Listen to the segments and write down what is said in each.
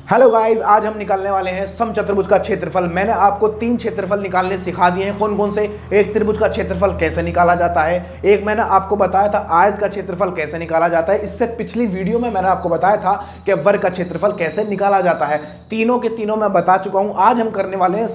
Hello guys, आज हम निकालने वाले हैं समचतुर्भुज का क्षेत्रफल। मैंने आपको 3 क्षेत्रफल निकालने सिखा दिए हैं। कौन कौन से? एक त्रिभुज का क्षेत्रफल कैसे निकाला जाता है, एक मैंने आपको बताया था आयत का क्षेत्रफल कैसे निकाला जाता है, इससे पिछली वीडियो में मैंने आपको बताया था कि वर्ग का क्षेत्रफल कैसे निकाला जाता है। तीनों के तीनों मैं बता चुका हूं। आज हम करने वाले हैं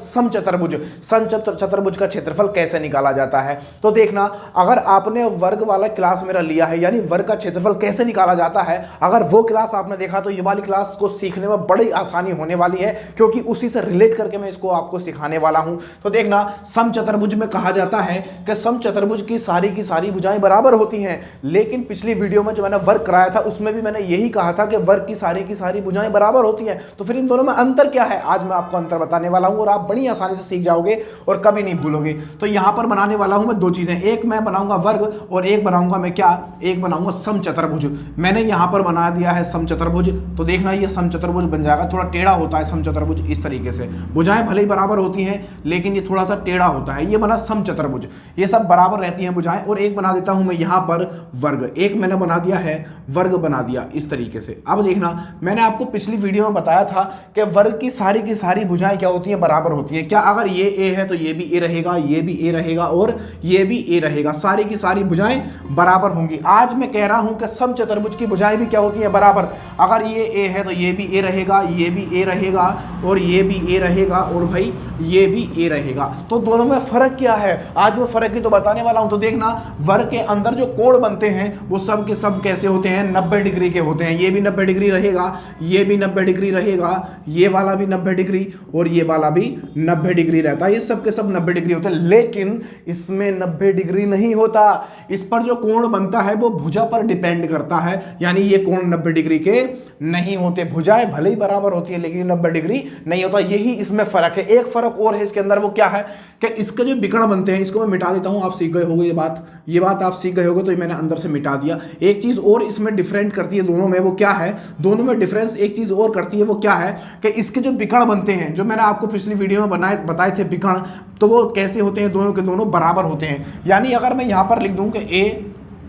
समचतुर्भुज का क्षेत्रफल कैसे निकाला जाता है। तो देखना, अगर आपने वर्ग वाला क्लास मेरा लिया है, यानी वर्ग का क्षेत्रफल कैसे निकाला जाता है, अगर वो क्लास आपने देखा तो ये वाली क्लास को सीखने में बड़ी आसानी होने वाली है, क्योंकि उसी से रिलेट करके मैं इसको आपको सिखाने वाला हूं। तो देखना, समचतुर्भुज में कहा जाता है कि समचतुर्भुज की सारी भुजाएं बराबर होती हैं। लेकिन पिछली वीडियो में जो मैंने वर्ग कराया था उसमें भी मैंने यही कहा था कि वर्ग की सारी भुजाएं बराबर होती हैं। तो फिर इन दोनों में अंतर क्या है, आज मैं आपको अंतर बताने वाला हूं और आप बड़ी आसानी से सीख जाओगे और कभी नहीं भूलोगे। तो यहां पर बनाने वाला हूं मैं 2 चीजें, एक मैं बनाऊंगा वर्ग और एक बनाऊंगा मैं क्या, एक बनाऊंगा समचतुर्भुज। मैंने यहां पर बना दिया है समचतुर्भुज। तो देखना, ये समचतुर्भुज बन जाएगा। थोड़ा टेढ़ा होता है समचतुर्भुज इस तरीके से, भुजाएं भले ही बराबर होती हैं लेकिन ये थोड़ा सा टेढ़ा होता है। ये बना समचतुर्भुज, ये सब बराबर रहती हैं भुजाएं। और एक बना देता हूं मैं यहां पर वर्ग, एक मैंने बना दिया है वर्ग, बना दिया इस तरीके से। अब देखना, मैंने आपको पिछली वीडियो में बताया था कि वर्ग की सारी भुजाएं क्या होती हैं, बराबर होती हैं। क्या? अगर ये ए है तो ये भी ए रहेगा, ये भी ए रहेगा और ये भी ए रहेगा। सारी की सारी भुजाएं बराबर होंगी। आज मैं कह रहा हूं कि समचतुर्भुज की भुजाएं भी क्या होती हैं, बराबर। अगर ये ए है तो ये भी ए रहेगा, ये भी ए रहेगा और ये भी ए रहेगा और भाई ये भी ए रहेगा। तो दोनों में फर्क क्या है, आज वो फर्क ही तो बताने वाला हूं। तो देखना, वर्ग के अंदर जो कोण बनते हैं वो सब के सब कैसे होते हैं, 90 डिग्री के होते हैं। ये भी 90 डिग्री रहेगा, ये भी 90 डिग्री रहेगा, ये वाला भी 90 डिग्री और ये वाला भी 90 डिग्री रहता है। ये सब के सब 90 डिग्री होते हैं। लेकिन इसमें 90 डिग्री नहीं होता। इस पर जो कोण बनता है वो भुजा पर डिपेंड करता है, यानी ये कोण 90 डिग्री के नहीं होते। भुजाएं भले ही बराबर होती है लेकिन 90 डिग्री नहीं होता। यही इसमें फर्क है। एक फर्क और है इसके अंदर, वो क्या है कि इसके जो विकर्ण बनते हैं, इसको मैं मिटा देता हूं। आप सीख गए होंगे ये बात आप सीख गए होंगे, तो मैंने अंदर से मिटा दिया। एक चीज और इसमें डिफरेंट करती है दोनों में, वो क्या है, दोनों में डिफरेंस एक चीज और करती है, वो क्या है कि इसके जो विकर्ण बनते हैं, जो मैंने आपको पिछली वीडियो में बताए थे विकर्ण, तो वो कैसे होते हैं, दोनों के दोनों बराबर होते हैं। यानी अगर मैं यहां पर लिख दूं कि ए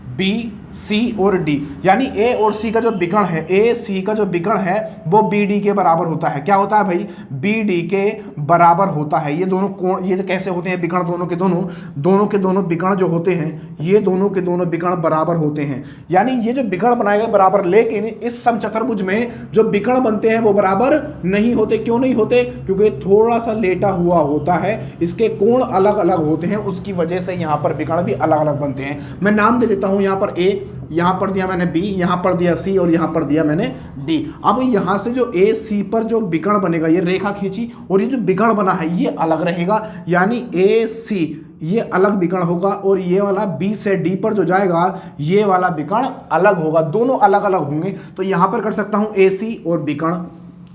बी सी और डी, यानी ए और सी का जो विकर्ण है, ए सी का जो विकर्ण है वो बी डी के बराबर होता है। क्या होता है भाई, बी डी के बराबर होता है। ये दोनों कोण, ये कैसे होते हैं विकर्ण, दोनों के दोनों विकर्ण जो होते हैं, ये दोनों के दोनों विकर्ण बराबर होते हैं। यानी ये जो विकर्ण बनाए गए बराबर, लेकिन इस समचतुर्भुज में जो विकर्ण बनते हैं वो बराबर नहीं होते। क्यों नहीं होते? क्योंकि थोड़ा सा लेटा हुआ होता है, इसके कोण अलग अलग होते हैं, उसकी वजह से यहाँ पर विकर्ण भी अलग अलग बनते हैं। मैं नाम दे देता हूँ, यहाँ पर ए, यहां पर दिया मैंने बी, यहां पर दिया सी और यहां पर दिया मैंने डी। अब यहां से जो ए सी पर जो विकर्ण बनेगा, ये रेखा खींची और ये जो विकर्ण बना है ये अलग रहेगा, यानी ए सी ये अलग विकर्ण होगा और ये वाला बी से डी पर जो जाएगा ये वाला विकर्ण अलग होगा, दोनों अलग अलग होंगे। तो यहां पर कर सकता हूं ए सी और विकर्ण,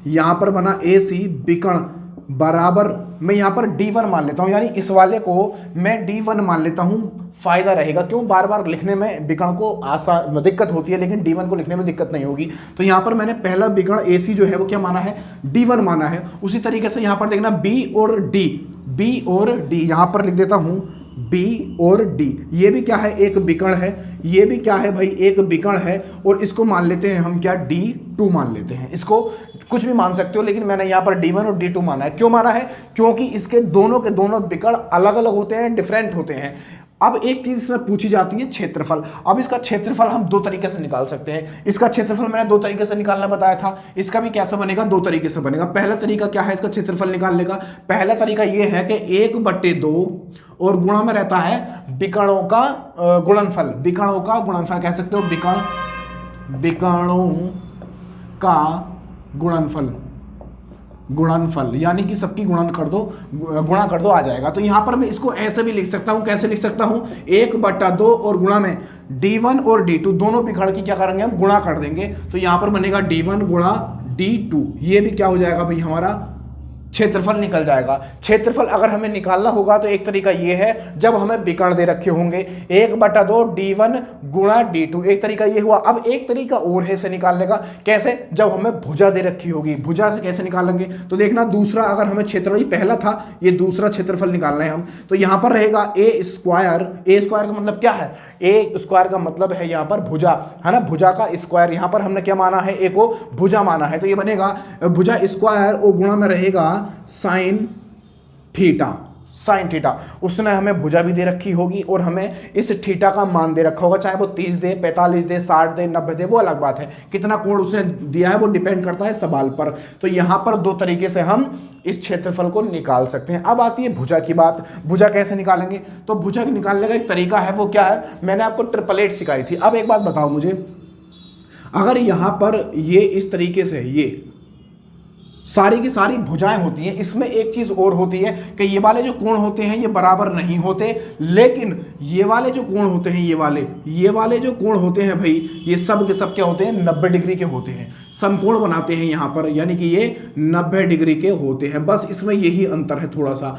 यहां पर बना ए सी विकर्ण बराबर, मैं यहां पर D1 मान लेता हूं, यानी इस वाले को मैं D1 मान लेता हूं। फायदा रहेगा, क्यों, बार बार लिखने में विकर्ण को आसान दिक्कत होती है, लेकिन D1 को लिखने में दिक्कत नहीं होगी। तो यहां पर मैंने पहला विकर्ण AC जो है वो क्या माना है, D1 माना है। उसी तरीके से यहां पर देखना B और D, यहां पर लिख देता हूं B और D। ये भी क्या है, एक विकर्ण है, ये भी क्या है भाई, एक विकर्ण है। और इसको मान लेते हैं हम क्या, D2 मान लेते हैं। इसको कुछ भी मान सकते हो, लेकिन मैंने यहाँ पर D1 और D2 माना है। क्यों माना है? क्योंकि इसके दोनों के दोनों विकर्ण अलग अलग होते हैं, डिफरेंट होते हैं। अब एक चीज इसमें पूछी जाती है, क्षेत्रफल। अब इसका क्षेत्रफल हम 2 तरीके से निकाल सकते हैं। इसका क्षेत्रफल मैंने 2 तरीके से निकालना बताया था। इसका भी कैसे बनेगा, 2 तरीके से बनेगा। पहला तरीका क्या है इसका क्षेत्रफल निकालने का? पहला तरीका यह है कि 1/2 और गुणा में रहता है विकर्णों का गुणनफल। विकर्णों का गुणनफल कह सकते हो, विकर्णों का गुणनफल, यानी कि सबकी गुणा कर दो आ जाएगा। तो यहां पर मैं इसको ऐसे भी लिख सकता हूं। कैसे लिख सकता हूं, 1/2 और गुणा में D1 और D2 दोनों विकर्ण की क्या करेंगे, हम गुणा कर देंगे। तो यहां पर बनेगा D1 गुणा D2। ये भी क्या हो जाएगा भाई, हमारा क्षेत्रफल निकल जाएगा। क्षेत्रफल अगर हमें निकालना होगा तो एक तरीका ये है, जब हमें विकर्ण दे रखे होंगे 1/2 d1 गुणा d2, एक तरीका ये हुआ। अब एक तरीका और है इसे निकालने का, कैसे? जब हमें भुजा दे रखी होगी, भुजा से कैसे निकालेंगे? तो देखना दूसरा, अगर हमें क्षेत्रफल पहला था, ये दूसरा क्षेत्रफल निकालना है हम, तो यहां पर रहेगा a स्क्वायर। a स्क्वायर का मतलब क्या है? a स्क्वायर का मतलब है यहां पर भुजा, है ना, भुजा का स्क्वायर। यहां पर हमने क्या माना है? a को भुजा माना है, तो ये बनेगा भुजा स्क्वायर और गुणा में रहेगा साइन थीटा। साइन थीटा, उसने हमें भुजा भी दे रखी होगी और हमें इस थीटा का मान दे रखा होगा, चाहे वो 30 दे, 45 दे, 60 दे, 90 दे, वो अलग बात है। कितना कोण उसने दिया है वो डिपेंड करता है सवाल पर। तो यहां पर दो तरीके से हम इस क्षेत्रफल को निकाल सकते हैं। अब आती है भुजा की बात। भुजा कैसे निकालेंगे? तो भुजा निकालने का एक तरीका है, वो क्या है? मैंने आपको ट्रिपलेट सिखाई थी। अब एक बात बताओ मुझे, अगर यहां पर ये इस तरीके से ये सारी की सारी भुजाएं होती हैं, इसमें एक चीज और होती है कि ये वाले जो कोण होते हैं ये बराबर नहीं होते, लेकिन ये वाले जो कोण होते हैं, ये वाले जो कोण होते हैं भाई, ये सब के सब क्या होते हैं? 90 डिग्री के होते हैं, समकोण बनाते हैं यहाँ पर, यानी कि ये 90 डिग्री के होते हैं। बस इसमें यही अंतर है थोड़ा सा।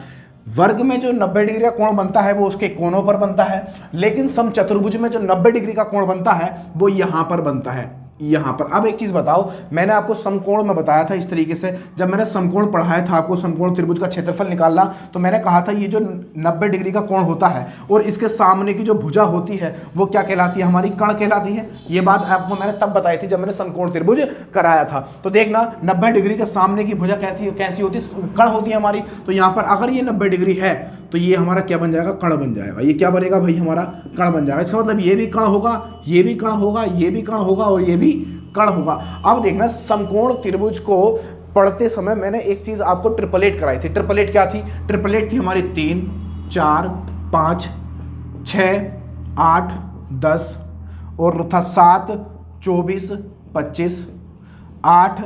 वर्ग में जो 90 डिग्री का कोण बनता है वो उसके कोणों पर बनता है, लेकिन समचतुर्भुज में जो 90 डिग्री का कोण बनता है वो यहाँ पर बनता है, यहाँ पर। अब एक चीज बताओ, मैंने आपको समकोण में बताया था इस तरीके से, जब मैंने समकोण पढ़ाया था आपको, समकोण त्रिभुज का क्षेत्रफल निकालना, तो मैंने कहा था ये जो 90 डिग्री का कोण होता है और इसके सामने की जो भुजा होती है वो क्या कहलाती है? हमारी कर्ण कहलाती है। ये बात आपको मैंने तब बताई थी जब मैंने समकोण त्रिभुज कराया था। तो देखना 90 डिग्री के सामने की भुजा कैसी होती है? कर्ण होती है हमारी। तो यहाँ पर अगर ये 90 डिग्री है तो ये हमारा क्या बन जाएगा? कर्ण बन जाएगा। ये क्या बनेगा भाई? हमारा कर्ण बन जाएगा। इसका मतलब ये भी कर्ण होगा, ये भी कर्ण होगा, ये भी कर्ण होगा और ये भी कर्ण होगा। अब देखना समकोण त्रिभुज को पढ़ते समय मैंने एक चीज आपको ट्रिपलेट कराई थी। ट्रिपलेट क्या थी? ट्रिपलेट थी हमारी 3, 4, 5, 6, 8, 10 और था 7, 24, 25, 8,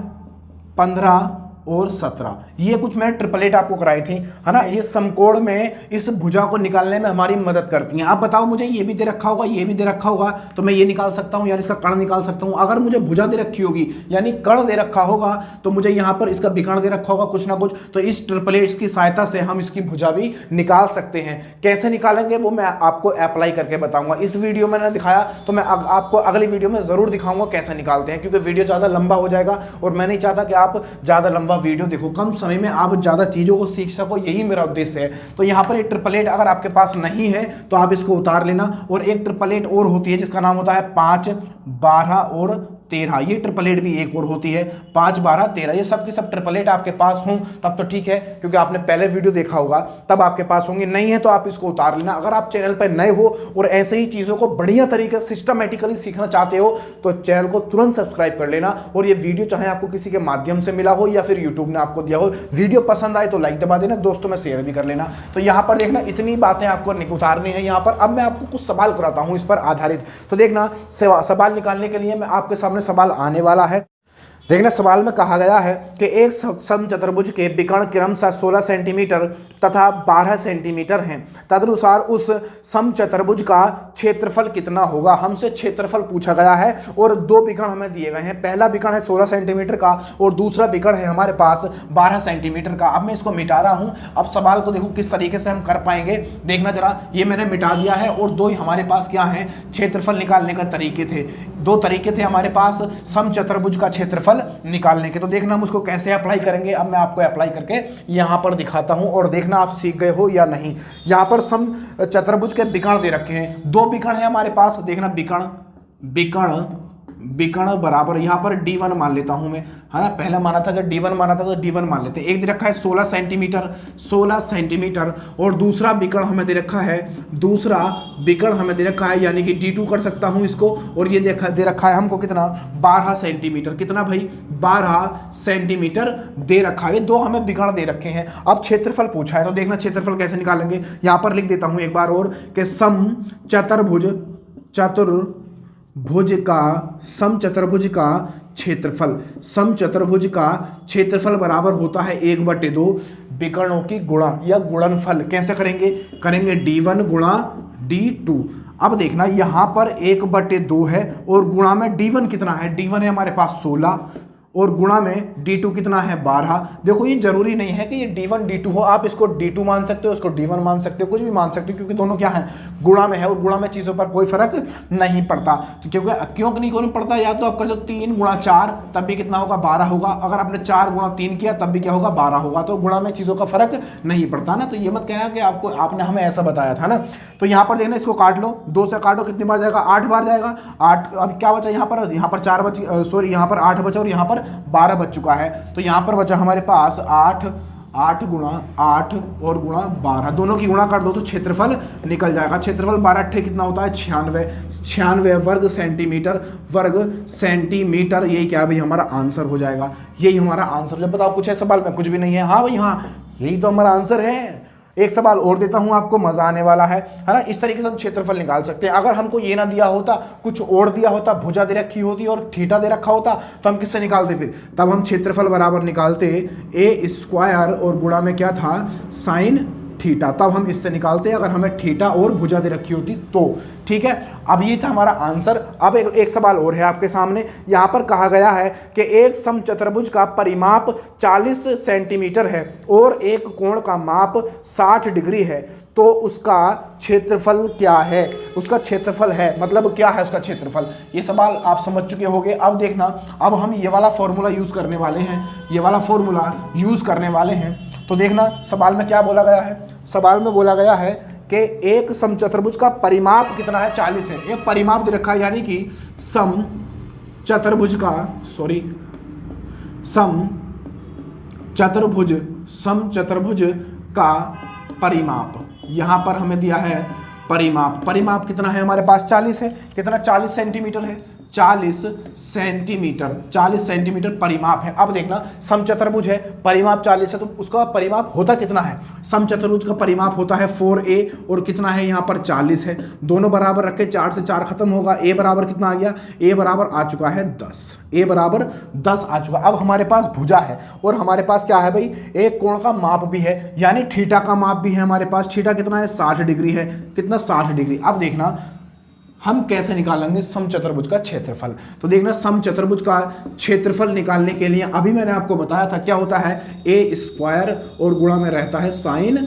15 और 17। ये कुछ मैंने ट्रिपलेट आपको कराई थी, है ना। ये समकोण में इस भुजा को निकालने में हमारी मदद करती हैं। आप बताओ मुझे, ये भी दे रखा होगा, ये भी दे रखा होगा, तो मैं ये निकाल सकता हूं, यानी इसका कर्ण निकाल सकता हूं। अगर मुझे भुजा दे रखी होगी यानी कर्ण दे रखा होगा, तो मुझे यहां पर इसका विकर्ण दे रखा होगा कुछ ना कुछ, तो इस ट्रिपलेट्स की सहायता से हम इसकी भुजा भी निकाल सकते हैं। कैसे निकालेंगे वो मैं आपको अप्लाई करके बताऊंगा। इस वीडियो में मैंने दिखाया, तो मैं आपको अगली वीडियो में जरूर दिखाऊंगा कैसे निकालते हैं, क्योंकि वीडियो ज्यादा लंबा हो जाएगा और मैं नहीं चाहता कि आप ज्यादा लंबा वीडियो देखो, कम समय में आप ज्यादा चीजों को सीख सको, यही मेरा उद्देश्य है। तो यहाँ पर एक ट्रिपलेट अगर आपके पास नहीं है तो आप इसको उतार लेना। और एक ट्रिपलेट और होती है जिसका नाम होता है 5, 12 और 13। ये ट्रिपलेट भी एक और होती है 5, 12, 13। ये सब की सब ट्रिपलेट आपके पास हों तब तो ठीक है, क्योंकि आपने पहले वीडियो देखा होगा तब आपके पास होंगे। नहीं है तो आप इसको उतार लेना। अगर आप चैनल पर नए हो और ऐसे ही चीज़ों को बढ़िया तरीके से सिस्टमेटिकली सीखना चाहते हो तो चैनल को तुरंत सब्सक्राइब कर लेना। और ये वीडियो चाहे आपको किसी के माध्यम से मिला हो या फिर यूट्यूब ने आपको दिया हो, वीडियो पसंद आए तो लाइक दबा देना, दोस्तों में शेयर भी कर लेना। तो यहाँ पर देखना इतनी बातें आपको उतारनी है यहाँ पर। अब मैं आपको कुछ सवाल कराता हूँ इस पर आधारित। तो देखना सवाल निकालने के लिए मैं आपके सामने सवाल आने वाला है। देखना सवाल में कहा गया है कि एक समचतुर्भुज के विकर्ण क्रमशः 16 सेंटीमीटर तथा 12 सेंटीमीटर हैं। तदनुसार उस समचतुर्भुज का क्षेत्रफल कितना होगा। हमसे क्षेत्रफल पूछा गया है और दो विकर्ण हमें दिए गए हैं। पहला विकर्ण है 16 सेंटीमीटर का और दूसरा विकर्ण है हमारे पास 12 सेंटीमीटर का। अब मैं इसको मिटा रहा हूं। अब सवाल को देखो किस तरीके से हम कर पाएंगे। देखना जरा, ये मैंने मिटा दिया है और दो ही हमारे पास क्या है, क्षेत्रफल निकालने का तरीके थे। दो तरीके थे हमारे पास समचतुर्भुज का क्षेत्रफल निकालने के। तो देखना हम उसको कैसे अप्लाई करेंगे। अब मैं आपको अप्लाई करके यहां पर दिखाता हूं और देखना आप सीख गए हो या नहीं। यहां पर समचतुर्भुज के विकर्ण दे रखे हैं, दो विकर्ण है हमारे पास। देखना विकर्ण बराबर यहां पर d1 मान लेता हूं मैं, है ना। पहला माना था कि d1 माना था तो d1 मान लेते हैं। एक दे रखा है 16 सेंटीमीटर और दूसरा विकर्ण हमें दे रखा है यानी कि d2 कर सकता हूं इसको। और ये दे रखा है हमको कितना, 12 सेंटीमीटर। कितना भाई, 12 सेंटीमीटर दे रखा है। दो हमें विकर्ण दे रखे हैं। अब क्षेत्रफल पूछा है तो देखना क्षेत्रफल कैसे निकालेंगे। यहां पर लिख देता हूं एक बार और कि समचतुर्भुज का क्षेत्रफल बराबर होता है 1/2 विकर्णों की गुणा या गुणनफल। कैसे करेंगे d1 गुणा d2। अब देखना यहां पर 1/2 है और गुणा में d1 कितना है, d1 है हमारे पास 16 और गुणा में d2 कितना है 12। देखो ये जरूरी नहीं है कि ये d1 d2 हो, आप इसको d2 मान सकते हो, इसको d1 मान सकते हो, कुछ भी मान सकते हो, क्योंकि दोनों क्या है गुणा में है और गुणा में चीज़ों पर कोई फर्क नहीं पड़ता। तो क्यों नहीं पड़ता, या तो आप कर सकते 3 गुणा 4 तब भी कितना होगा 12 होगा, अगर आपने 4 गुणा 3 किया तब भी क्या होगा 12 होगा। तो गुणा में चीज़ों का फर्क नहीं पड़ता ना। तो ये मत कहना कि आपने हमें ऐसा बताया था ना। तो यहाँ पर देखना, इसको काट लो, 2 से काटो, कितनी बार जाएगा 8 बार जाएगा। 8 अब क्या बचा यहाँ पर 4 बच, सॉरी यहाँ पर 8 बचा और यहाँ पर 12 बच चुका है। तो यहाँ पर बचा हमारे पास 8 गुणा 8 और गुणा 12, दोनों की गुणा कर दो तो क्षेत्रफल निकल जाएगा। क्षेत्रफल 12 अट्ठे कितना होता है 96 वर्ग सेंटीमीटर। यही क्या भाई हमारा आंसर हो जाएगा, यही हमारा आंसर। जब बताओ कुछ है सवाल में, कुछ भी नहीं है। हाँ भाई हाँ, यही तो हमारा आंसर है। एक सवाल और देता हूं आपको, मजा आने वाला है ना। इस तरीके से हम क्षेत्रफल निकाल सकते हैं। अगर हमको ये ना दिया होता, कुछ और दिया होता, भुजा दे रखी होती और थीटा दे रखा होता, तो हम किससे निकालते फिर? तब हम क्षेत्रफल बराबर निकालते a स्क्वायर और गुणा में क्या था साइन थीटा, तब हम इससे निकालते अगर हमें थीटा और भुजा दे रखी होती तो। ठीक है, अब ये था हमारा आंसर। अब एक सवाल और है आपके सामने। यहाँ पर कहा गया है कि एक समचतुर्भुज का परिमाप 40 सेंटीमीटर है और एक कोण का माप 60 डिग्री है, तो उसका क्षेत्रफल क्या है? उसका क्षेत्रफल है मतलब क्या है उसका क्षेत्रफल? ये सवाल आप समझ चुके होंगे। अब देखना, अब हम ये वाला फॉर्मूला यूज करने वाले हैं, ये वाला फॉर्मूला यूज करने वाले हैं। तो देखना सवाल में क्या बोला गया है। सवाल में बोला गया है कि एक समचतुर्भुज का परिमाप कितना है 40 है। एक परिमाप दे रखा है, यानी कि समचतुर्भुज का परिमाप, यहां पर हमें दिया है परिमाप कितना है हमारे पास 40 है। कितना 40 सेंटीमीटर है, 40 सेंटीमीटर परिमाप है। अब देखना समचतुर्भुज है, परिमाप 40 है, तो उसका परिमाप होता कितना है? समचतुर्भुज का परिमाप होता है 4a और कितना है यहाँ पर 40 है। दोनों बराबर रखे, 4 से 4 खत्म होगा। a बराबर कितना आ गया? a बराबर आ चुका है 10। a बराबर 10 आ चुका। अब हमारे पास भुजा है और हमारे पास क्या है भाई, एक कोण का माप भी है, यानी थीटा का माप भी है हमारे पास। थीटा कितना है 60 डिग्री है। कितना 60 डिग्री। अब देखना हम कैसे निकालेंगे समचतुर्भुज का क्षेत्रफल। तो देखना समचतुर्भुज का क्षेत्रफल निकालने के लिए अभी मैंने आपको बताया था क्या होता है, a स्क्वायर और गुणा में रहता है साइन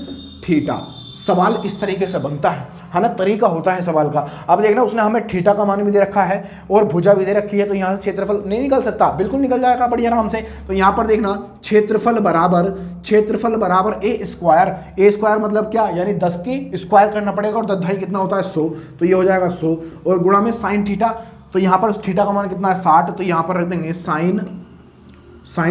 थीटा। सवाल इस तरीके से बनता है ना, तरीका होता है सवाल का। अब देखना उसने हमें थीटा का मान भी दे रखा है और भुजा भी दे रखी है, तो यहाँ से क्षेत्रफल नहीं निकल सकता, बिल्कुल निकल जाएगा बढ़िया आराम से। तो यहाँ पर देखना क्षेत्रफल बराबर a स्क्वायर मतलब क्या, यानी 10 की स्क्वायर करना पड़ेगा और 10 कितना होता है 100, तो ये हो जाएगा 100 और गुणा में साइन थीटा। तो यहाँ पर थीटा का मान कितना है 60, तो यहाँ पर रख देंगे साइन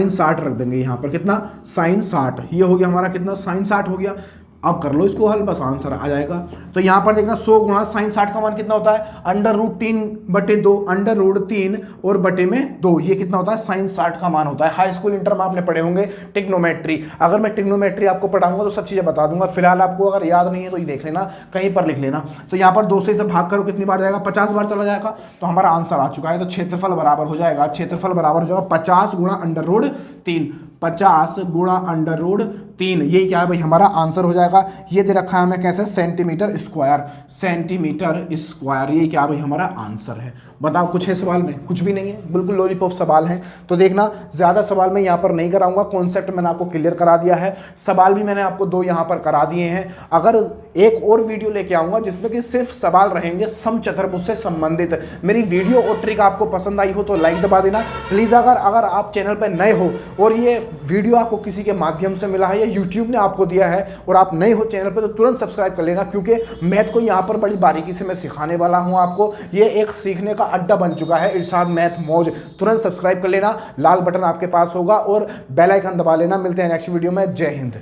60 रख देंगे। यहाँ पर कितना साइन 60, ये हो गया हमारा कितना साइन 60 हो गया। अब कर लो इसको हल, बस आंसर आ जाएगा। तो यहाँ पर देखना 100 गुणा साइन 60 का मान कितना होता है √3/2, √3 और बटे में 2, ये कितना होता है साइन 60 का मान होता है। हाई स्कूल इंटर में आपने पढ़े होंगे ट्रिग्नोमेट्री। अगर मैं ट्रिग्नोमेट्री आपको पढ़ाऊंगा तो सब चीज़ें बता दूंगा। फिलहाल आपको अगर याद नहीं है तो ये देख लेना, कहीं पर लिख लेना। तो यहाँ पर 2 से इसे भाग करो, कितनी बार जाएगा 50 बार चला जाएगा, तो हमारा आंसर आ चुका है। तो क्षेत्रफल बराबर हो जाएगा 50 गुणा √3, 50 गुणा √3, ये क्या है भाई हमारा आंसर हो जाएगा। ये दे रखा है हमें कैसे सेंटीमीटर स्क्वायर, ये क्या भाई हमारा आंसर है। बताओ कुछ है सवाल में? कुछ भी नहीं है, बिल्कुल लॉलीपॉप सवाल है। तो देखना ज़्यादा सवाल मैं यहाँ पर नहीं कराऊंगा, कॉन्सेप्ट मैंने आपको क्लियर करा दिया है, सवाल भी मैंने आपको 2 यहाँ पर करा दिए हैं। अगर एक और वीडियो लेके आऊँगा जिसमें कि सिर्फ सवाल रहेंगे समचतुर्भुज से संबंधित। मेरी वीडियो और ट्रिक आपको पसंद आई हो तो लाइक दबा देना प्लीज़। अगर आप चैनल पर नए हो और ये वीडियो आपको किसी के माध्यम से मिला है या यूट्यूब ने आपको दिया है और आप नए हो चैनल पर, तो तुरंत सब्सक्राइब कर लेना, क्योंकि मैथ को यहाँ पर बड़ी बारीकी से मैं सिखाने वाला हूँ आपको। ये एक सीखने का अड्डा बन चुका है इरशाद मैथ मौज। तुरंत सब्सक्राइब कर लेना, लाल बटन आपके पास होगा और बेल आइकन दबा लेना। मिलते हैं नेक्स्ट वीडियो में। जय हिंद।